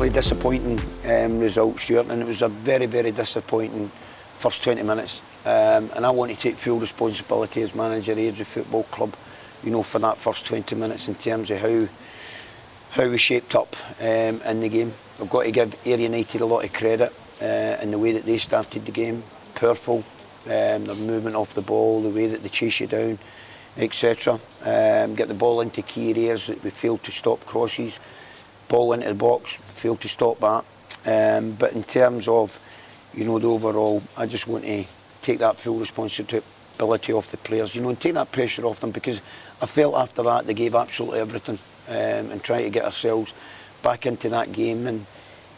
obviously disappointing result, Stuart, and it was a very, very disappointing first 20 minutes. And I want to take full responsibility as manager of Airdrie Football Club, you know, for that first 20 minutes in terms of how we shaped up in the game. I've got to give Ayr United a lot of credit in the way that they started the game. Powerful, their movement off the ball, the way that they chase you down, etc. Get the ball into key areas that we failed to stop crosses. Ball into the box, failed to stop that. But in terms of, you know, the overall, I just want to take that full responsibility off the players, you know, and take that pressure off them, because I felt after that they gave absolutely everything and tried to get ourselves back into that game. And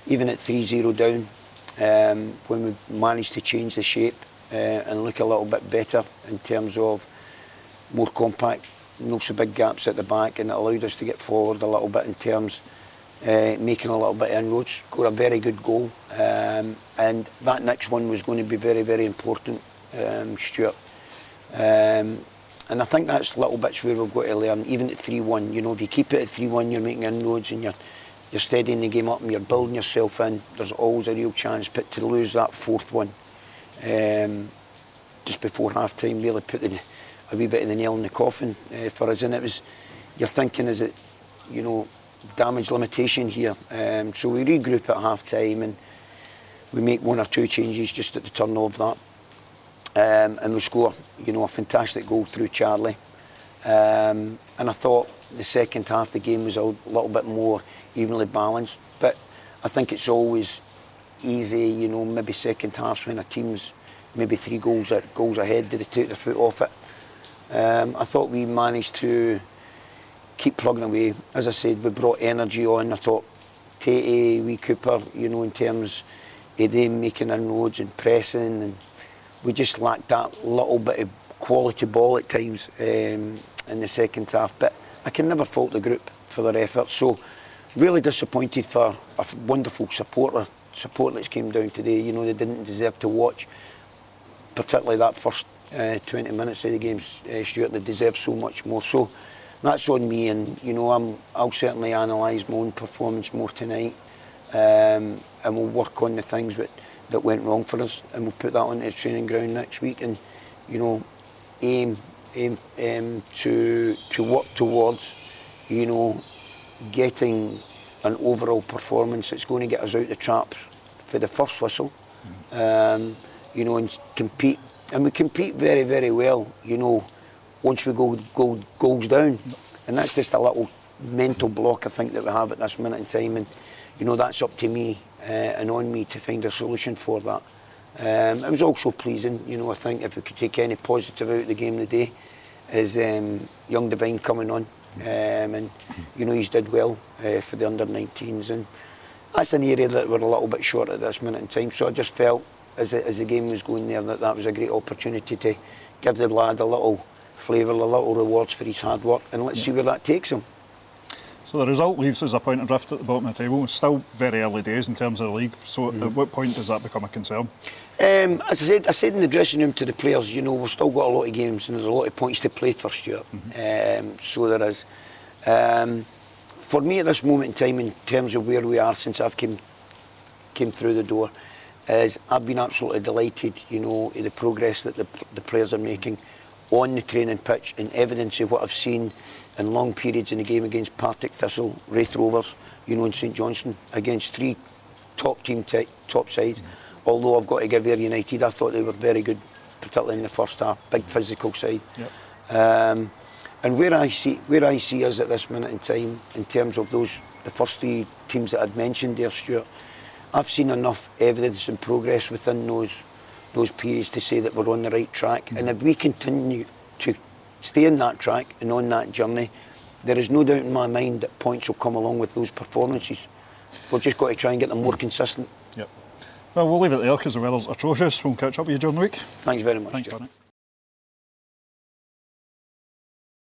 even at 3-0 down, when we managed to change the shape and look a little bit better in terms of more compact, no so big gaps at the back, and it allowed us to get forward a little bit in terms making a little bit of inroads, scored a very good goal, and that next one was going to be very, very important, Stuart. And I think that's little bits where we've got to learn, even at 3-1, you know, if you keep it at 3-1, you're making inroads and you're steadying the game up and you're building yourself in, there's always a real chance. But to lose that fourth one just before half time really put a wee bit of the nail in the coffin for us. And it was, you're thinking, is it, you know, damage limitation here? So we regroup at half time and we make one or two changes just at the turn of that. And we score, you know, a fantastic goal through Charlie. And I thought the second half of the game was a little bit more evenly balanced. But I think it's always easy, you know, maybe second halves when a team's maybe 3 goals ahead, do they take their foot off it? I thought we managed to keep plugging away. As I said, we brought energy on. I thought Tate, wee Cooper, you know, in terms of them making inroads and pressing, and we just lacked that little bit of quality ball at times in the second half. But I can never fault the group for their efforts. So really disappointed for a wonderful support that's came down today. You know, they didn't deserve to watch, particularly that first 20 minutes of the game, Stuart. They deserve so much more. So that's on me, and you know, I'll certainly analyse my own performance more tonight, and we'll work on the things that went wrong for us, and we'll put that onto the training ground next week, and you know, aim to work towards, you know, getting an overall performance that's going to get us out the traps for the first whistle, you know, and compete. And we compete very, very well, you know, once we go goals down. And that's just a little mental block I think that we have at this minute in time. And, you know, that's up to me and on me to find a solution for that. It was also pleasing, you know, I think if we could take any positive out of the game today, is young Devine coming on. And, you know, he's did well for the under-19s. And that's an area that we're a little bit short at this minute in time. So I just felt, as the game was going there, that was a great opportunity to give the lad a little flavour, a little rewards for his hard work, and let's see where that takes him. So the result leaves us a point adrift at the bottom of the table. It's still very early days in terms of the league, so at what point does that become a concern? As I said in the dressing room to the players, you know, we've still got a lot of games and there's a lot of points to play for, Stuart. So there is. For me at this moment in time, in terms of where we are since I've came through the door, is I've been absolutely delighted, you know, of the progress that the players are making on the training pitch, and evidence of what I've seen in long periods in the game against Partick Thistle, Raith Rovers, you know, in St Johnstone, against 3 top sides. Although I've got to give Ayr United, I thought they were very good, particularly in the first half, big physical side. And where I see us at this minute in time, in terms of the first 3 teams that I'd mentioned there, Stuart, I've seen enough evidence and progress within those periods to say that we're on the right track. And if we continue to stay on that track and on that journey, there is no doubt in my mind that points will come along with those performances. We've just got to try and get them more consistent. Well, we'll leave it there because the weather's atrocious. We'll catch up with you during the week. Thanks very much. Thanks, Danny.